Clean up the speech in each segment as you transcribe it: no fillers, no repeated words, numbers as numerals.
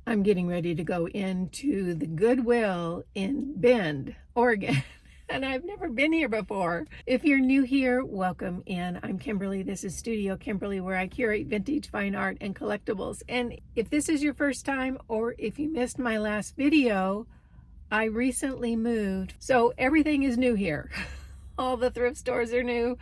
I'm getting ready to go into the Goodwill in Bend, Oregon. And I've never been here before. If you're new here, welcome in. I'm Kimberly. This is Studio Kimberly, where I curate vintage fine art and collectibles. And if this is your first time, or if you missed my last video, I recently moved. So everything is new here. All the thrift stores are new.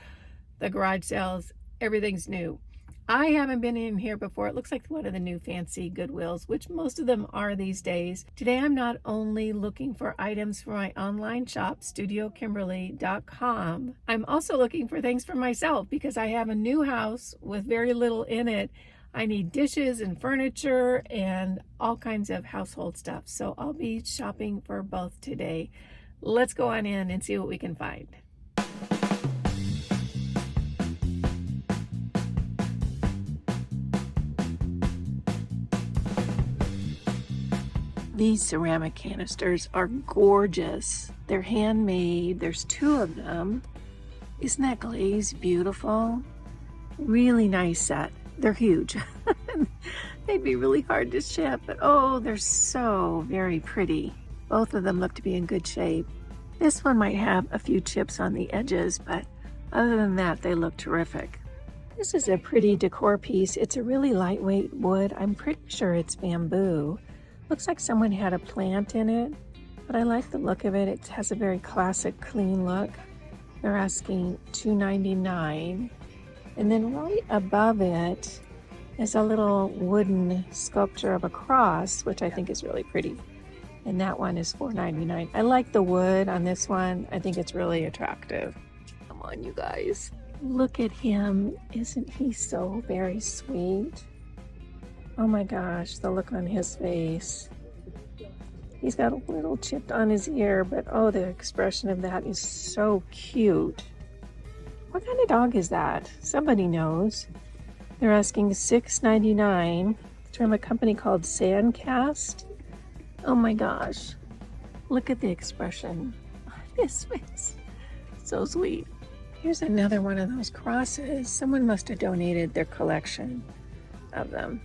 The garage sales, everything's new. I haven't been in here before. It looks like one of the new fancy Goodwills, which most of them are these days. Today, I'm not only looking for items for my online shop, StudioKimberly.com. I'm also looking for things for myself because I have a new house with very little in it. I need dishes and furniture and all kinds of household stuff. So I'll be shopping for both today. Let's go on in and see what we can find. These ceramic canisters are gorgeous. They're handmade. There's two of them. Isn't that glaze beautiful? Really nice set. They're huge. They'd be really hard to ship, but oh, they're so very pretty. Both of them look to be in good shape. This one might have a few chips on the edges, but other than that, they look terrific. This is a pretty decor piece. It's a really lightweight wood. I'm pretty sure it's bamboo. Looks like someone had a plant in it, but I like the look of it. It has a very classic, clean look. They're asking $2.99. And then right above it is a little wooden sculpture of a cross, which I think is really pretty. And that one is $4.99. I like the wood on this one. I think it's really attractive. Come on, you guys. Look at him. Isn't he so very sweet? Oh my gosh, the look on his face. He's got a little chip on his ear, but oh, the expression of that is so cute. What kind of dog is that? Somebody knows. They're asking $6.99. It's from a company called Sandcast. Oh my gosh. Look at the expression on his face. So sweet. Here's another one of those crosses. Someone must have donated their collection of them.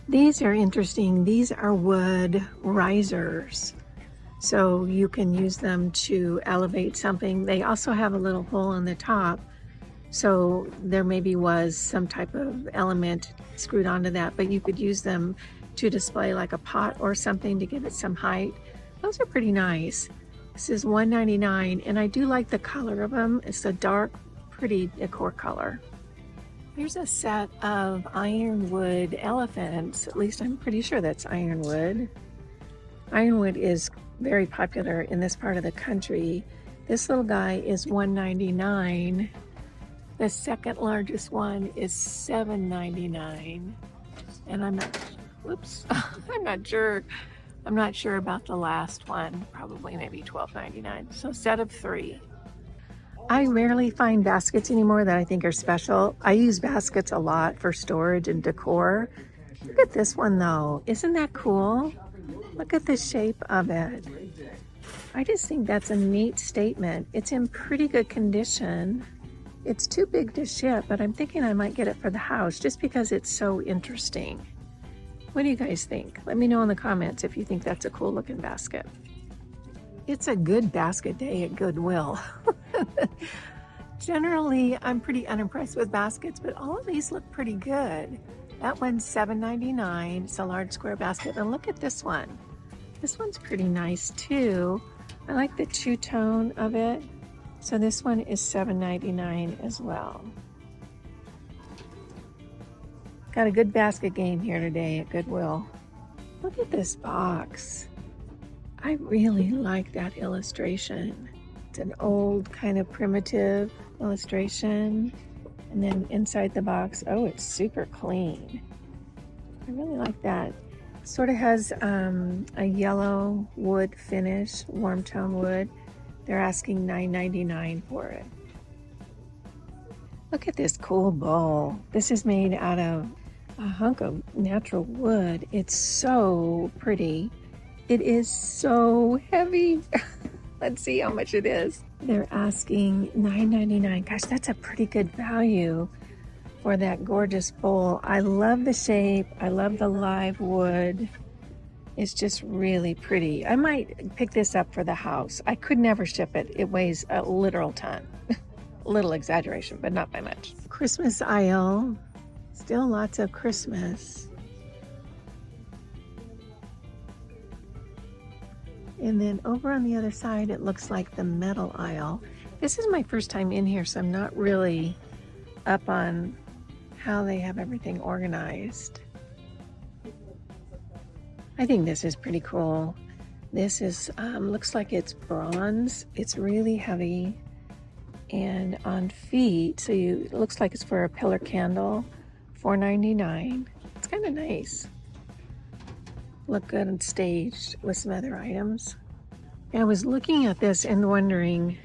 These are interesting. These are wood risers. So you can use them to elevate something. They also have a little hole in the top. So there maybe was some type of element screwed onto that, but you could use them to display like a pot or something to give it some height. Those are pretty nice. This is $1.99, and I do like the color of them. It's a dark, pretty decor color. Here's a set of ironwood elephants. At least I'm pretty sure that's ironwood. Ironwood is very popular in this part of the country. This little guy is $1.99. The second largest one is $7.99. And I'm not sure about the last one. Probably maybe $12.99. So set of three. I rarely find baskets anymore that I think are special. I use baskets a lot for storage and decor. Look at this one though. Isn't that cool? Look at the shape of it. I just think that's a neat statement. It's in pretty good condition. It's too big to ship, but I'm thinking I might get it for the house just because it's so interesting. What do you guys think? Let me know in the comments if you think that's a cool looking basket. It's a good basket day at Goodwill. Generally, I'm pretty unimpressed with baskets, but all of these look pretty good. That one's $7.99. It's a large square basket. And look at this one. This one's pretty nice too. I like the two-tone of it. So this one is $7.99 as well. Got a good basket game here today at Goodwill. Look at this box. I really like that illustration. It's an old kind of primitive illustration. And then inside the box, oh, it's super clean. I really like that. It sort of has a yellow wood finish, warm tone wood. They're asking $9.99 for it. Look at this cool bowl. This is made out of a hunk of natural wood. It's so pretty. It is so heavy. Let's see how much it is. They're asking $9.99. Gosh, that's a pretty good value for that gorgeous bowl. I love the shape. I love the live wood. It's just really pretty. I might pick this up for the house. I could never ship it. It weighs a literal ton. A little exaggeration, but not by much. Christmas aisle. Still lots of Christmas. And then over on the other side, it looks like the metal aisle. This is my first time in here, so I'm not really up on how they have everything organized. I think this is pretty cool. This is, looks like it's bronze. It's really heavy and on feet. So it looks like it's for a pillar candle, $4.99. It's kind of nice. Look good and staged with some other items. I was looking at this and wondering,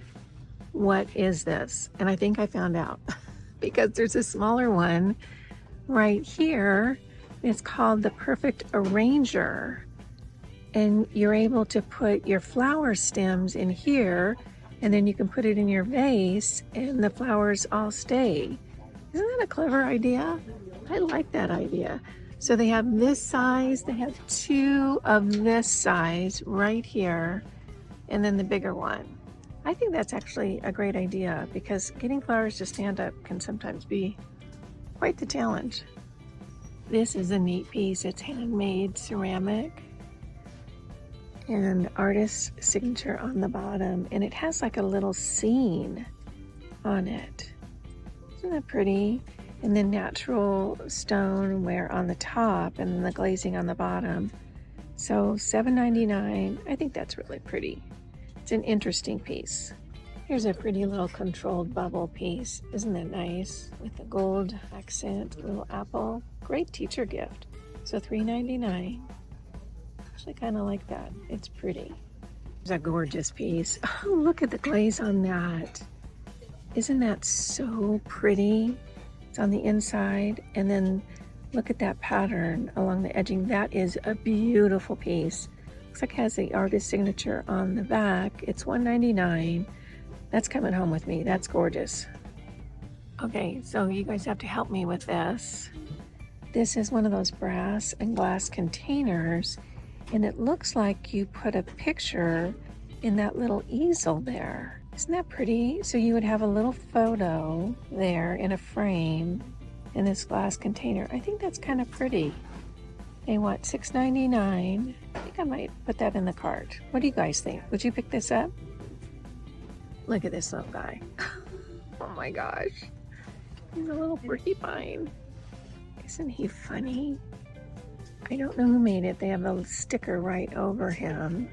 what is this? And I think I found out because there's a smaller one right here. It's called the Perfect Arranger. And you're able to put your flower stems in here, and then you can put it in your vase and the flowers all stay. Isn't that a clever idea? I like that idea. So they have this size, they have two of this size right here, and then the bigger one. I think that's actually a great idea because getting flowers to stand up can sometimes be quite the challenge. This is a neat piece. It's handmade ceramic and artist's signature on the bottom, and it has like a little scene on it. Isn't that pretty? And then natural stoneware on the top and then the glazing on the bottom. So $7.99. I think that's really pretty. It's an interesting piece. Here's a pretty little controlled bubble piece. Isn't that nice? With the gold accent, little apple. Great teacher gift. So $3.99. Actually kind of like that. It's pretty. It's a gorgeous piece. Oh, look at the glaze on that. Isn't that so pretty? It's on the inside, and then look at that pattern along the edging. That is a beautiful piece. Looks like it has the artist signature on the back. It's $1.99. That's coming home with me. That's gorgeous. Okay, so you guys have to help me with this. This is one of those brass and glass containers, and it looks like you put a picture in that little easel there. Isn't that pretty? So you would have a little photo there in a frame in this glass container. I think that's kind of pretty. They want $6.99. I think I might put that in the cart. What do you guys think? Would you pick this up? Look at this little guy. Oh my gosh. He's a little porcupine. Isn't he funny? I don't know who made it. They have a sticker right over him.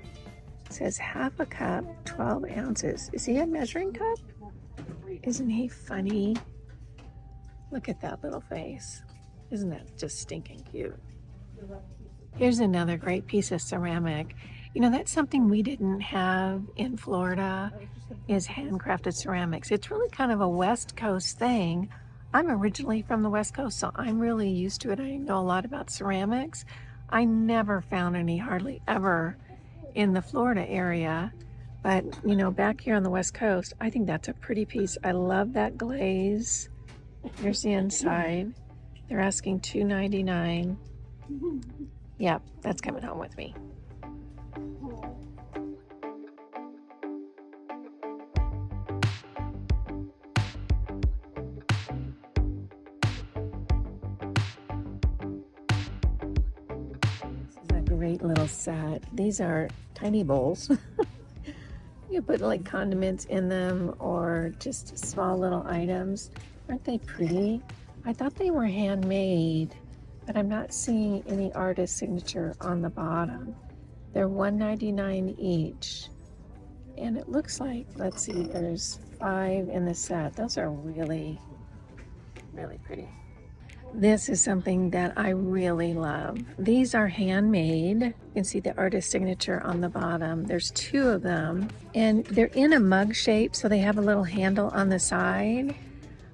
It says half a cup, 12 ounces. Is he a measuring cup? Isn't he funny? Look at that little face. Isn't that just stinking cute? Here's another great piece of ceramic. You know, that's something we didn't have in Florida, is handcrafted ceramics. It's really kind of a West Coast thing. I'm originally from the West Coast, so I'm really used to it. I know a lot about ceramics. I never found any, hardly ever, in the Florida area, but you know, back here on the West Coast, I think that's a pretty piece. I love that glaze. Here's the inside. They're asking $2.99. Yep, that's coming home with me. Great little set. These are tiny bowls. You put like condiments in them or just small little items. Aren't they pretty? I thought they were handmade, but I'm not seeing any artist signature on the bottom. They're $1.99 each. And it looks like, let's see, there's 5 in the set. Those are really, really pretty. This is something that I really love. These are handmade. You can see the artist signature on the bottom. There's 2 of them, and they're in a mug shape, so they have a little handle on the side.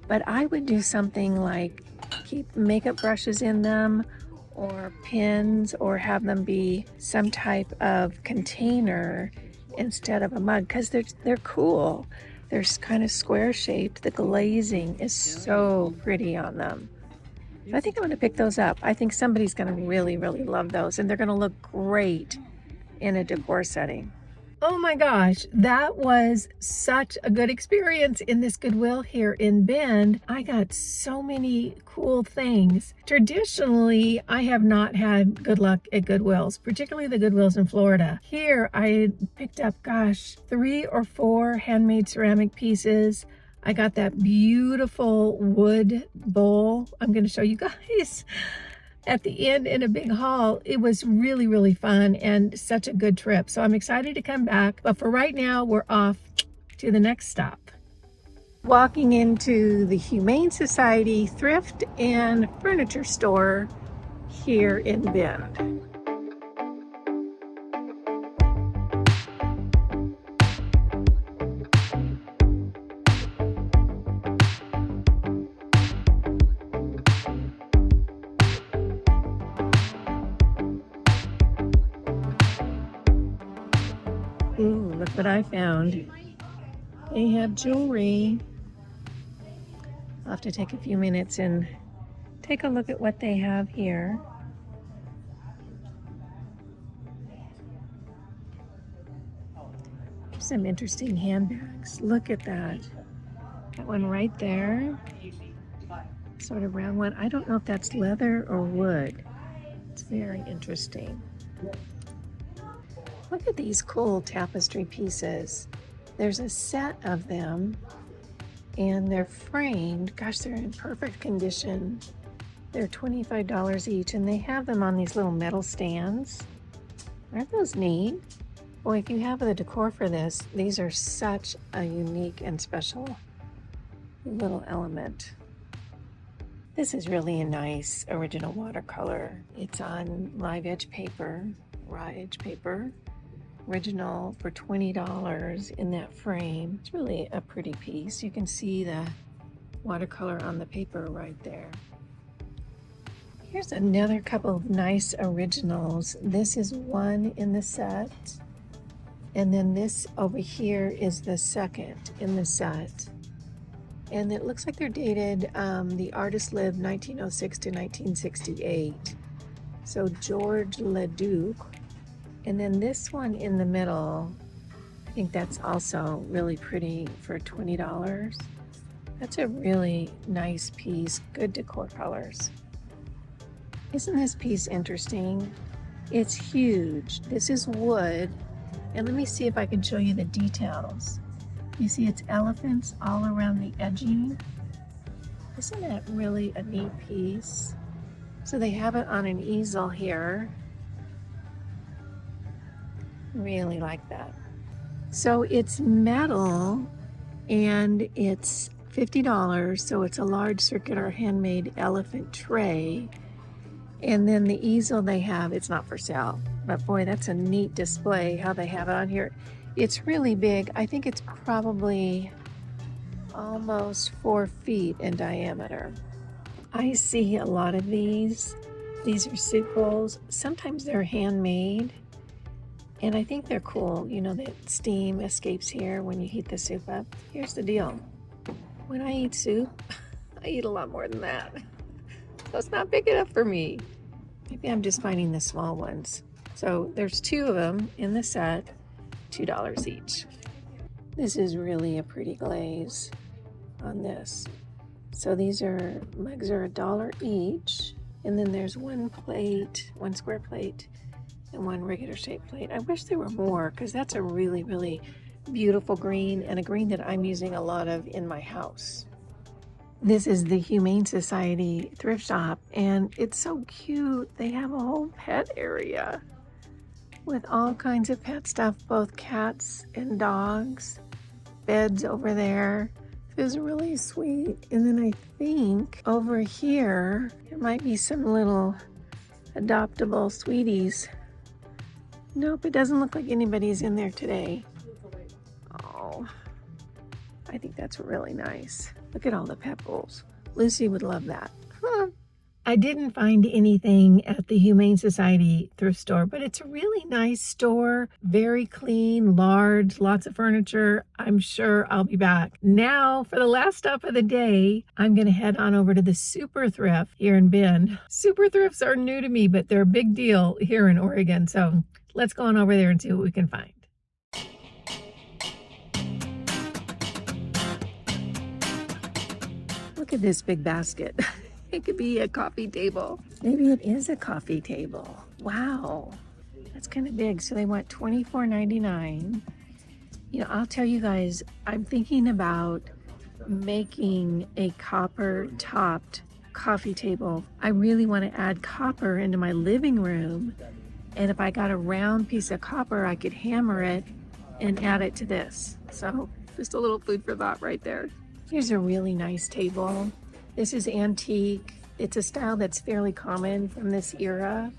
But I would do something like keep makeup brushes in them, or pins, or have them be some type of container instead of a mug, because they're cool. They're kind of square shaped. The glazing is so pretty on them. I think I'm going to pick those up. I think somebody's going to really, really love those, and they're going to look great in a decor setting. Oh my gosh, that was such a good experience in this Goodwill here in Bend. I got so many cool things. Traditionally, I have not had good luck at Goodwills, particularly the Goodwills in Florida. Here, I picked up, gosh, 3 or 4 handmade ceramic pieces. I got that beautiful wood bowl I'm going to show you guys at the end in a big haul. It was really, really fun and such a good trip. So I'm excited to come back. But for right now, we're off to the next stop. Walking into the Humane Society thrift and furniture store here in Bend. Ooh, look what I found. They have jewelry. I'll have to take a few minutes and take a look at what they have here. Some interesting handbags. Look at that. That one right there. Sort of round one. I don't know if that's leather or wood. It's very interesting. Look at these cool tapestry pieces. There's a set of them and they're framed. Gosh, they're in perfect condition. They're $25 each and they have them on these little metal stands. Aren't those neat? Boy, if you have the decor for this, these are such a unique and special little element. This is really a nice original watercolor. It's on live edge paper, raw edge paper. Original for $20 in that frame. It's really a pretty piece. You can see the watercolor on the paper right there. Here's another couple of nice originals. This is one in the set, and then this over here is the second in the set. And it looks like they're dated, the artist lived 1906 to 1968. So George Leduc. And then this one in the middle, I think that's also really pretty for $20. That's a really nice piece, good decor colors. Isn't this piece interesting? It's huge. This is wood. And let me see if I can show you the details. You see it's elephants all around the edging. Isn't that really a neat piece? So they have it on an easel here. Really like that. So it's metal and it's $50. So it's a large circular handmade elephant tray. And then the easel they have, it's not for sale, but boy, that's a neat display how they have it on here. It's really big. I think it's probably almost 4 feet in diameter. I see a lot of these. These are soup bowls. Sometimes they're handmade. And I think they're cool. You know, the steam escapes here when you heat the soup up. Here's the deal. When I eat soup, I eat a lot more than that. So it's not big enough for me. Maybe I'm just finding the small ones. So there's 2 of them in the set, $2 each. This is really a pretty glaze on this. So these mugs are $1 each. And then there's one plate, one square plate, and one regular shaped plate. I wish there were more because that's a really, really beautiful green and a green that I'm using a lot of in my house. This is the Humane Society thrift shop and it's so cute. They have a whole pet area with all kinds of pet stuff, both cats and dogs, beds over there. It was really sweet. And then I think over here, there might be some little adoptable sweeties. Nope, it doesn't look like anybody's in there today. Oh, I think that's really nice. Look at all the pet bowls. Lucy would love that. I didn't find anything at the Humane Society thrift store, but it's a really nice store, very clean, large, lots of furniture. I'm sure I'll be back. Now, for the last stop of the day, I'm going to head on over to the Super Thrift here in Bend. Super Thrifts are new to me, but they're a big deal here in Oregon. So let's go on over there and see what we can find. Look at this big basket. It could be a coffee table. Maybe it is a coffee table. Wow, that's kind of big. So they want $24.99. You know, I'll tell you guys, I'm thinking about making a copper topped coffee table. I really want to add copper into my living room. And if I got a round piece of copper, I could hammer it and add it to this. So just a little food for thought right there. Here's a really nice table. This is antique. It's a style that's fairly common from this era.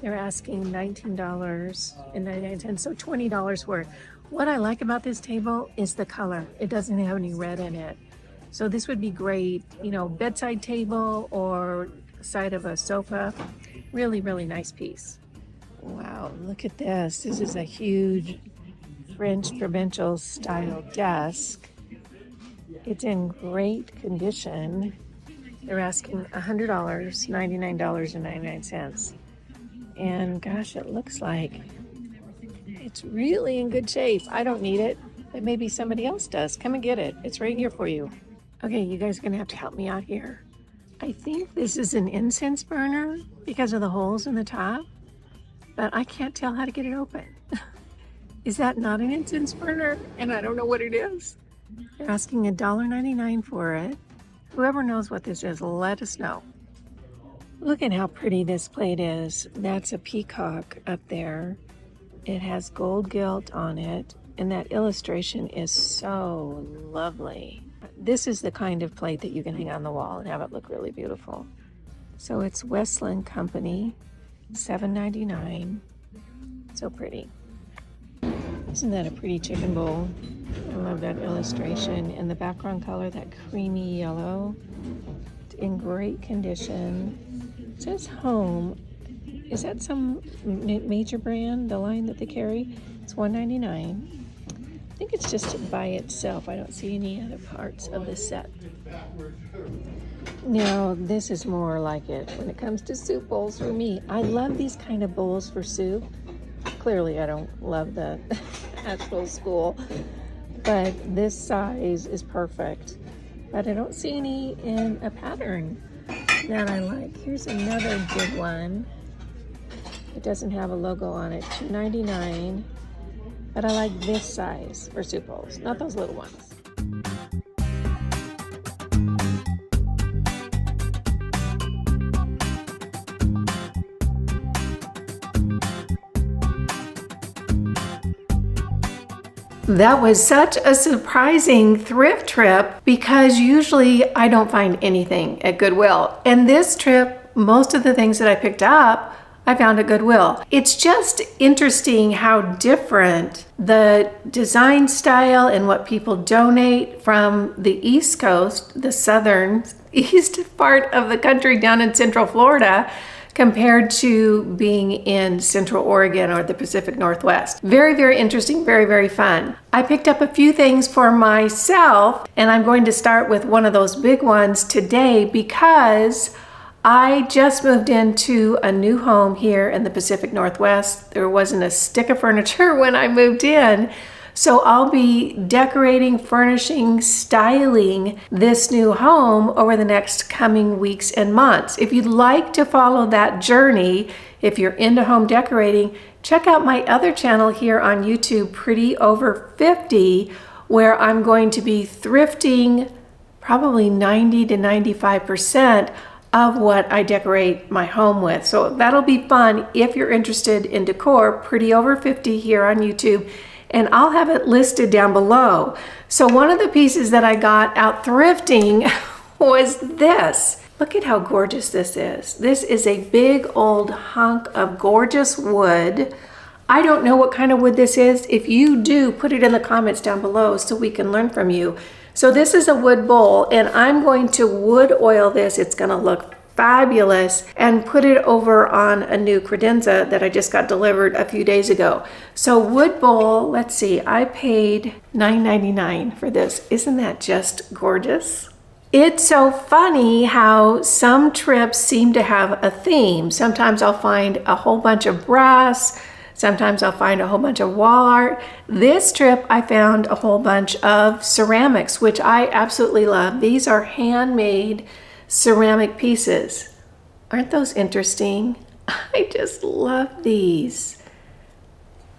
They're asking $19.99, so $20 worth. What I like about this table is the color. It doesn't have any red in it. So this would be great, you know, bedside table or side of a sofa. Really, really nice piece. Wow, look at this. This is a huge French provincial style desk. It's in great condition. They're asking $100, $99.99. And gosh, it looks like it's really in good shape. I don't need it, but maybe somebody else does. Come and get it. It's right here for you. Okay, you guys are gonna have to help me out here. I think this is an incense burner because of the holes in the top, but I can't tell how to get it open. Is that not an incense burner? And I don't know what it is. They're asking $1.99 for it. Whoever knows what this is, let us know. Look at how pretty this plate is. That's a peacock up there. It has gold gilt on it, and that illustration is so lovely. This is the kind of plate that you can hang on the wall and have it look really beautiful. So it's Westland Company, $7.99. So pretty. Isn't that a pretty chicken bowl? I love that illustration and the background color, that creamy yellow. It's in great condition. It says Home. Is that some major brand, the line that they carry? It's $1.99. I think it's just by itself. I don't see any other parts of the set. Now, this is more like it when it comes to soup bowls for me. I love these kind of bowls for soup. Clearly, I don't love the actual school, but this size is perfect. But I don't see any in a pattern that I like. Here's another good one. It doesn't have a logo on it, $2.99. But I like this size for soup bowls, not those little ones. That was such a surprising thrift trip because usually I don't find anything at Goodwill. And this trip, most of the things that I picked up, I found at Goodwill. It's just interesting how different the design style and what people donate from the East Coast, the southern east part of the country down in Central Florida, compared to being in Central Oregon or the Pacific Northwest. Very, very interesting, very, very fun. I picked up a few things for myself, and I'm going to start with one of those big ones today because I just moved into a new home here in the Pacific Northwest. There wasn't a stick of furniture when I moved in. So I'll be decorating, furnishing, styling this new home over the next coming weeks and months. If you'd like to follow that journey, if you're into home decorating, check out my other channel here on YouTube, Pretty Over 50, where I'm going to be thrifting probably 90 to 95% of what I decorate my home with. So that'll be fun if you're interested in decor, Pretty Over 50 here on YouTube, and I'll have it listed down below. So one of the pieces that I got out thrifting was this. Look at how gorgeous this is. This is a big old hunk of gorgeous wood. I don't know what kind of wood this is. If you do, put it in the comments down below so we can learn from you. So this is a wood bowl, and I'm going to wood oil this. It's gonna look fabulous, and put it over on a new credenza that I just got delivered a few days ago. So wood bowl, let's see, I paid $9.99 for this. Isn't that just gorgeous? It's so funny how some trips seem to have a theme. Sometimes I'll find a whole bunch of brass, sometimes I'll find a whole bunch of wall art. This trip I found a whole bunch of ceramics, which I absolutely love. These are handmade ceramic pieces. Aren't those interesting? I just love these.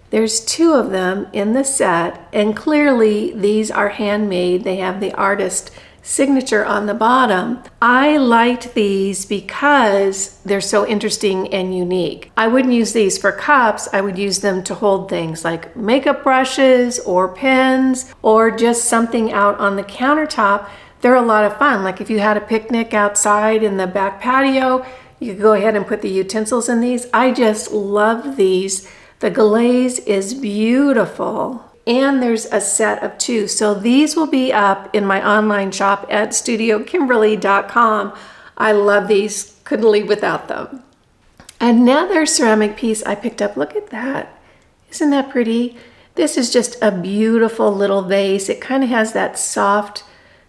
There's 2 of them in the set, and clearly these are handmade. They have the artist signature on the bottom. I liked these because they're so interesting and unique. I wouldn't use these for cups. I would use them to hold things like makeup brushes or pens or just something out on the countertop. They're a lot of fun. Like if you had a picnic outside in the back patio, you could go ahead and put the utensils in these. I just love these. The glaze is beautiful. And there's a set of 2. So these will be up in my online shop at StudioKimberly.com. I love these, couldn't leave without them. Another ceramic piece I picked up, look at that. Isn't that pretty? This is just a beautiful little vase. It kind of has that soft,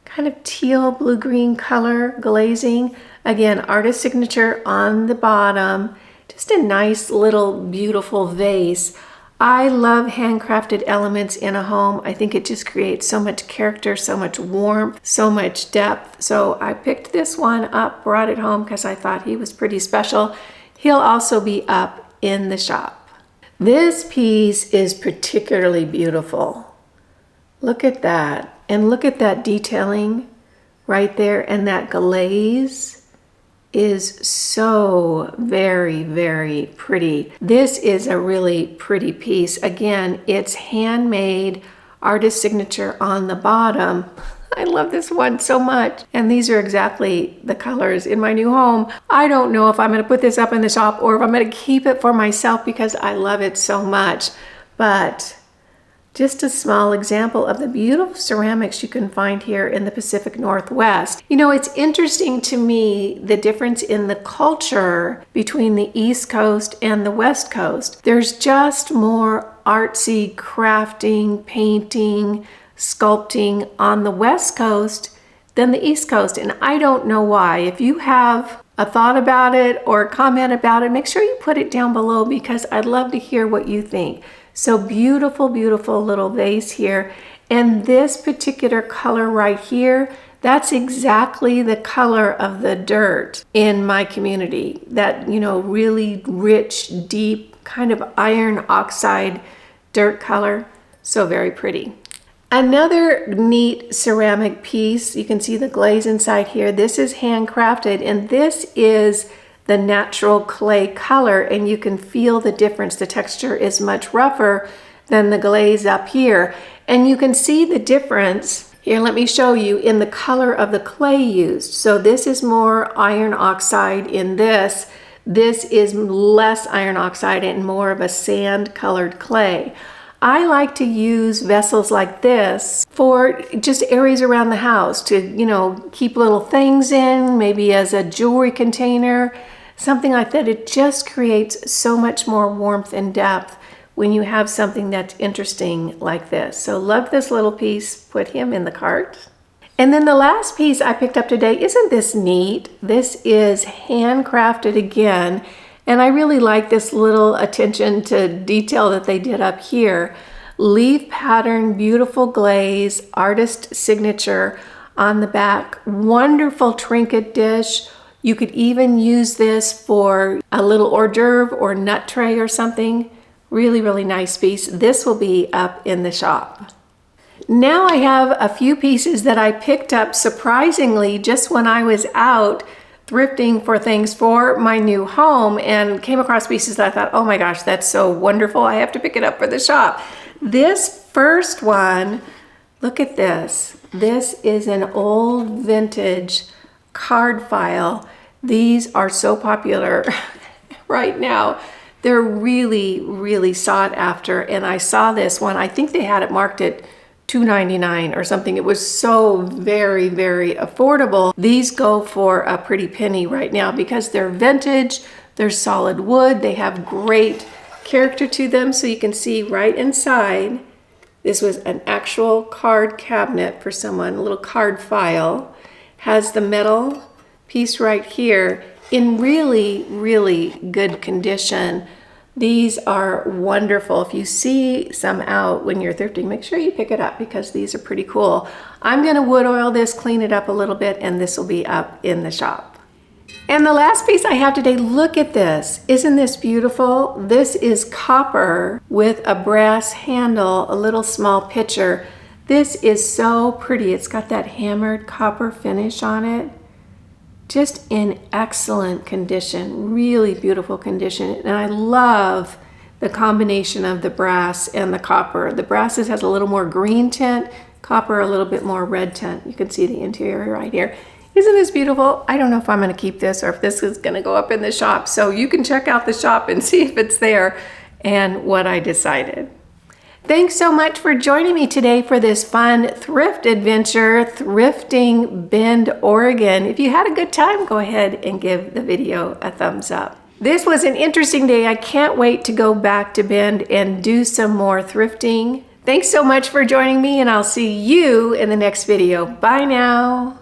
kind of teal blue-green color glazing. Again, artist signature on the bottom. Just a nice little beautiful vase. I love handcrafted elements in a home. I think it just creates so much character, so much warmth, so much depth. So I picked this one up, brought it home because I thought he was pretty special. He'll also be up in the shop. This piece is particularly beautiful. Look at that. And look at that detailing right there, and that glaze is so very, very pretty. This is a really pretty piece. Again, it's handmade, artist signature on the bottom. I love this one so much. And these are exactly the colors in my new home. I don't know if I'm going to put this up in the shop or if I'm going to keep it for myself because I love it so much. But just a small example of the beautiful ceramics you can find here in the Pacific Northwest. You know, it's interesting to me the difference in the culture between the East Coast and the West Coast. There's just more artsy crafting, painting, sculpting on the West Coast than the East Coast, and I don't know why. If you have a thought about it or a comment about it, make sure you put it down below because I'd love to hear what you think. So beautiful, beautiful little vase here. And this particular color right here, that's exactly the color of the dirt in my community. That, you know, really rich, deep, kind of iron oxide dirt color. So very pretty. Another neat ceramic piece, you can see the glaze inside here. This is handcrafted, and this is the natural clay color, and you can feel the difference. The texture is much rougher than the glaze up here, and you can see the difference. Here, let me show you in the color of the clay used. So this is more iron oxide in this. This is less iron oxide and more of a sand colored clay. I like to use vessels like this for just areas around the house to, you know, keep little things in, maybe as a jewelry container, something like that. It just creates so much more warmth and depth when you have something that's interesting like this. So love this little piece, put him in the cart. And then the last piece I picked up today, isn't this neat? This is handcrafted again. And I really like this little attention to detail that they did up here. Leaf pattern, beautiful glaze, artist signature on the back. Wonderful trinket dish. You could even use this for a little hors d'oeuvre or nut tray or something. Really, really nice piece. This will be up in the shop. Now I have a few pieces that I picked up surprisingly just when I was out thrifting for things for my new home and came across pieces that I thought, oh my gosh, that's so wonderful. I have to pick it up for the shop. This first one, look at this. This is an old vintage card file. These are so popular right now. They're really, really sought after. And I saw this one. I think they had it marked at $2.99 or something. It was so very, very affordable. These go for a pretty penny right now because they're vintage, they're solid wood, they have great character to them. So you can see right inside, this was an actual card cabinet for someone, a little card file. Has the metal piece right here in really, really good condition. These are wonderful. If you see some out when you're thrifting, make sure you pick it up because these are pretty cool. I'm gonna wood oil this, clean it up a little bit, and this will be up in the shop. And the last piece I have today, look at this. Isn't this beautiful? This is copper with a brass handle, a little small pitcher. This is so pretty. It's got that hammered copper finish on it. Just in excellent condition, really beautiful condition. And I love the combination of the brass and the copper. The brass has a little more green tint, copper a little bit more red tint. You can see the interior right here. Isn't this beautiful? I don't know if I'm gonna keep this or if this is gonna go up in the shop. So you can check out the shop and see if it's there and what I decided. Thanks so much for joining me today for this fun thrift adventure, Thrifting Bend, Oregon. If you had a good time, go ahead and give the video a thumbs up. This was an interesting day. I can't wait to go back to Bend and do some more thrifting. Thanks so much for joining me, and I'll see you in the next video. Bye now.